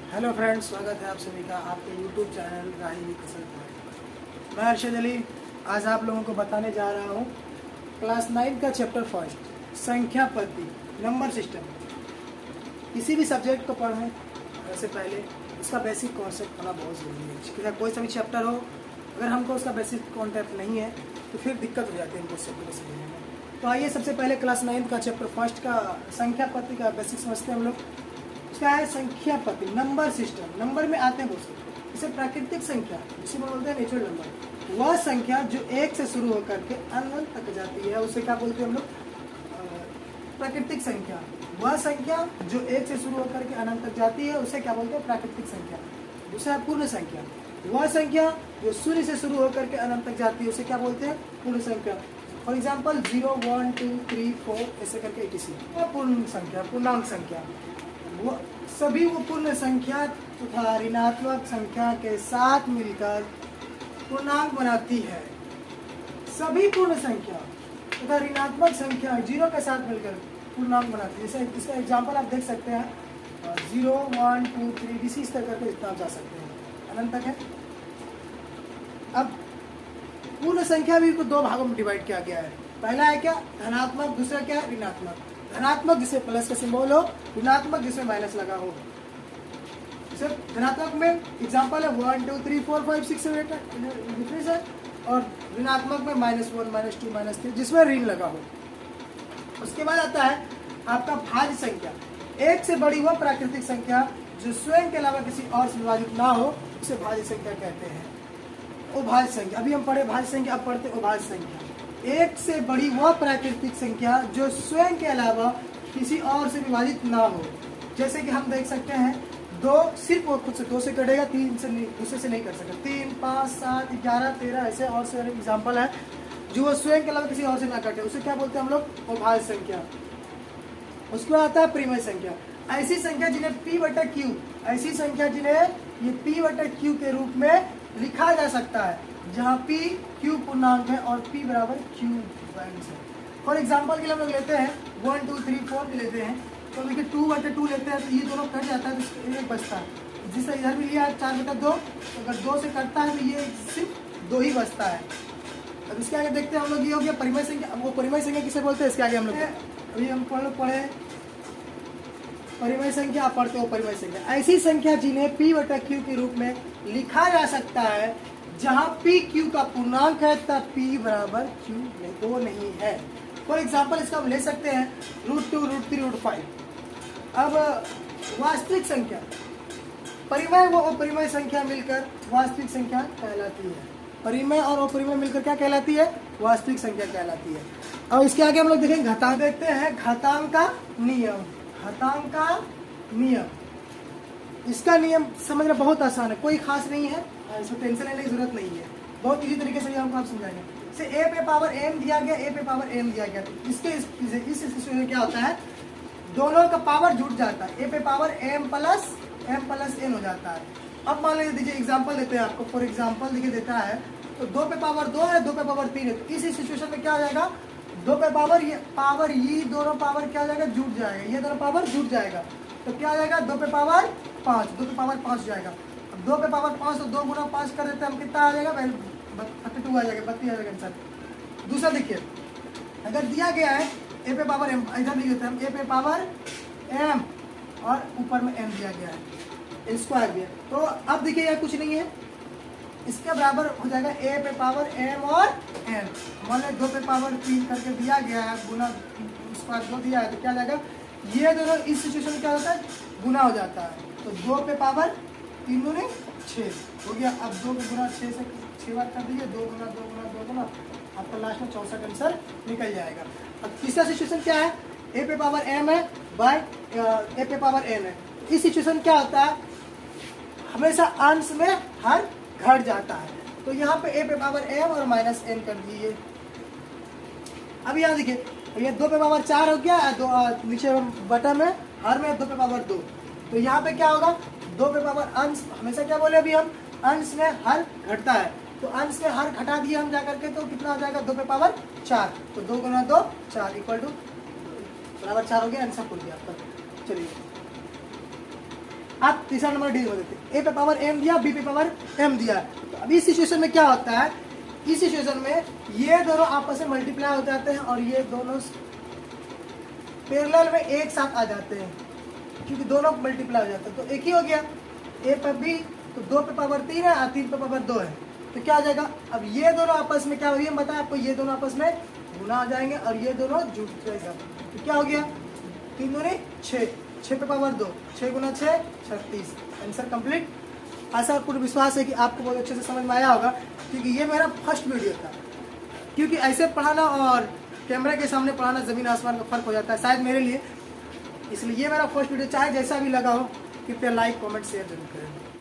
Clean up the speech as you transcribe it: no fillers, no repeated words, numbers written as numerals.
Hello friends, स्वागत है आप सभी का आपके यूट्यूब चैनल राही कसर पर। मैं अरशद अली आज आप लोगों को बताने जा रहा हूँ क्लास 9 का चैप्टर फर्स्ट संख्या पद्धति नंबर सिस्टम। किसी भी सब्जेक्ट को पढ़ें उससे पहले उसका बेसिक कॉन्सेप्ट होना बहुत ज़रूरी है। चाहे कोई सा भी चैप्टर हो, अगर हमको उसका बेसिक कॉन्सेप्ट नहीं है तो फिर दिक्कत हो जाती है इनको चैप्टर को समझने में। तो आइए सबसे पहले क्लास 9 का चैप्टर फर्स्ट का संख्या पद्धति का बेसिक समझते हैं हम लोग। क्या है संख्या पद्धति? Number system. नंबर में आते हैं बहुत से, जैसे प्राकृतिक संख्या जिसे बोलते हैं नेचुरल नंबर। वह संख्या जो एक से शुरू होकर के अनंत तक जाती है उसे क्या बोलते हैं हम लोग? प्राकृतिक संख्या। वह संख्या जो एक से शुरू होकर के अनंत तक जाती है उसे क्या बोलते हैं? प्राकृतिक संख्या। दूसरा है पूर्ण संख्या। वह संख्या जो शून्य से शुरू होकर के अनंत तक जाती है उसे क्या बोलते हैं? पूर्ण संख्या। फॉर एग्जाम्पल 0, 1, 2, 3, 4 ऐसे करके etc। पूर्ण संख्या, पूर्णांक संख्या, वो सभी वो पूर्ण संख्या तथा ऋणात्मक संख्या के साथ मिलकर पूर्णांक बनाती है। सभी पूर्ण संख्या तथा ऋणात्मक संख्या 0 के साथ मिलकर पूर्णांक बनाती है। जैसे इसका एग्जांपल आप देख सकते हैं 0, 1, 2, 3 इस तरह करके जितना आप जा सकते हैं अनंत तक है। अब पूर्ण संख्या भी को दो भागों में डिवाइड किया गया है। पहला है क्या? धनात्मक। दूसरा क्या है? ऋणात्मक। धनात्मक जिसमें प्लस का सिंबल हो, ऋणात्मक जिसमें माइनस लगा हो। जैसे धनात्मक में एग्जांपल है 1, 2, 3, 4, 5, 6, 7, 8 डिफरेंस है, और ऋणात्मक में -1, -2, -3 जिसमें ऋण लगा हो। उसके बाद आता है आपका भाज्य संख्या। एक से बड़ी वह प्राकृतिक संख्या जो स्वयं के अलावा किसी और से विभाजित ना हो उसे भाज्य संख्या कहते हैं। अभाज्य संख्या, अभी हम पढ़े भाज्य संख्या, अब पढ़ते अभाज्य संख्या। एक से बड़ी वह प्राकृतिक संख्या जो स्वयं के अलावा किसी और से विभाजित ना हो। जैसे कि हम देख सकते हैं 2 सिर्फ वो खुद से 2 से कटेगा, 3 से नहीं, दूसरे से नहीं कर सकते। 3, 5, 7, 11, 13 ऐसे और से एग्जाम्पल है जो वो स्वयं के अलावा किसी और से ना कटे उसे क्या बोलते हैं हम लोग? अभाज्य संख्या। उसके बाद आता है परिमेय संख्या। ऐसी संख्या जिन्हें P/Q, ऐसी संख्या जिन्हें ये P/Q के रूप में लिखा जा सकता है, जहाँ P Q पूर्णांक है और P बराबर Q वैल्यूज है। फॉर एग्जाम्पल के लिए हम लोग लेते हैं 1, 2, 3, 4 भी लेते हैं, तो देखिए 2/2 लेते हैं तो ये दोनों कट जाता है तो एक बचता है। जिससे इधर भी लिया 4/2, तो अगर 2 से कटता है तो ये सिर्फ 2 ही बचता है। अब इसके आगे देखते हैं हम लोग, ये हो गया परिमेय संख्या। अब वो परिमेय संख्या किसे बोलते हैं इसके आगे हम लोग अभी हम पढ़े परिमेय संख्या, आप पढ़ते हो परिमेय संख्या। ऐसी संख्या जिन्हें P/Q के रूप में लिखा जा सकता है जहां P Q का पूर्णांक है तब P बराबर Q वो नहीं है। फॉर एग्जाम्पल इसका हम ले सकते हैं √2, √3, √5। अब वास्तविक संख्या, परिमेय व अपरिमेय संख्या मिलकर वास्तविक संख्या कहलाती है। परिमेय और अपरिमेय मिलकर क्या कहलाती है? वास्तविक संख्या कहलाती है। अब इसके आगे हम लोग देखेंगे घातांक। देखते हैं घातांक का नियम। घातांक का नियम, इसका नियम समझना बहुत आसान है, कोई खास नहीं है, इसमें टेंशन लेने की जरूरत नहीं है। बहुत इसी तरीके से हमको आप समझाएंगे। जैसे a पे पावर m दिया गया, a पे पावर m दिया गया, तो इसके इस सिचुएशन में क्या होता है? दोनों का पावर जुड़ जाता है, a पे पावर m प्लस n हो जाता है। अब मान लीजिए एग्जाम्पल देते हैं आपको। फॉर एग्जाम्पल देखिए देता है तो 2 पे पावर 2 है, 2 पे पावर 3 है, तो इस सिचुएशन में क्या हो जाएगा? 2 पे पावर ये दोनों पावर क्या हो जाएगा? जुड़ जाएगा, ये दोनों पावर जुड़ जाएगा, तो क्या आ जाएगा? 2 पे पावर 5, 2 पे पावर 5 जाएगा। अब 2 पे पावर 5 तो 2 गुना 5 कर देते हैं हम, कितना आ जाएगा? 32 आ जाएगा, 32 आ जाएगा आंसर। दूसरा देखिए, अगर दिया गया है a पे पावर m, इधर लिख देते हैं हम a पे पावर m और ऊपर में m दिया गया है, स्क्वायर दिया, तो अब देखिए यह कुछ नहीं है, इसके बराबर हो जाएगा a पे पावर m और n। मान लो 2 पे पावर 3 करके दिया गया है, गुना स्क्वायर 2 दिया है, तो क्या जाएगा? ये दोनों इस सिचुएशन में क्या होता है? गुना हो जाता है, तो 2 पे पावर 3 दूनी 6 हो गया। अब 2 पे गुना 6 से 6 बार कर दीजिए, 2 गुना 2 गुना 2 गुना, आपका लास्ट में 64 आंसर निकल जाएगा। अब तीसरा सिचुएशन क्या है? a पे पावर m है बाय a पे पावर n है। इस सिचुएशन क्या होता है? हमेशा अंश में हर घट जाता है, तो यहाँ पे a पे पावर m और -n कर दीजिए। अब यहाँ देखिए, ये 2 पे पावर 4 हो गया, नीचे बटन में हर में 2 पे पावर 2, तो यहाँ पे क्या होगा? 2 पे पावर अंश, हमेशा क्या बोले अभी हम? अंश में हर घटता है, तो अंश में हर घटा दिए हम जाकर के, तो कितना हो जाएगा? 2 पे पावर 4, तो 2 गुना 2 4 इक्वल टू बराबर 4 हो गया, आंसर खुल गया आपका। चलिए आप तीसरा नंबर डी में देते, ए पे पावर m दिया, बी पे पावर m दिया। तो अभी इस सिचुएशन में क्या होता है, इस सिचुएशन में ये दोनों आपस में मल्टीप्लाई हो जाते हैं और ये दोनों पैरेलल में एक साथ आ जाते हैं, क्योंकि दोनों मल्टीप्लाई हो जाते हैं। तो एक ही हो गया, ए पर बी, तो 2 पे पावर 3 है और 3 पे पावर 2 है, तो क्या हो जाएगा, अब ये दोनों आपस में क्या होगी, हम बताएं आपको, ये दोनों आपस में गुना हो जाएंगे और ये दोनों जुड़ जाएगा। तो क्या हो गया, 3 दूनी 6, 6 पे पावर 2, 6 गुना 6 36। Answer complete. ऐसा पूर्ण विश्वास है कि आपको बहुत अच्छे से समझ में आया होगा, क्योंकि ये मेरा फर्स्ट वीडियो था। क्योंकि ऐसे पढ़ाना और कैमरे के सामने पढ़ाना ज़मीन आसमान का फ़र्क हो जाता है शायद मेरे लिए, इसलिए ये मेरा फर्स्ट वीडियो। चाहे जैसा भी लगा हो, कृपया लाइक कमेंट शेयर जरूर करें।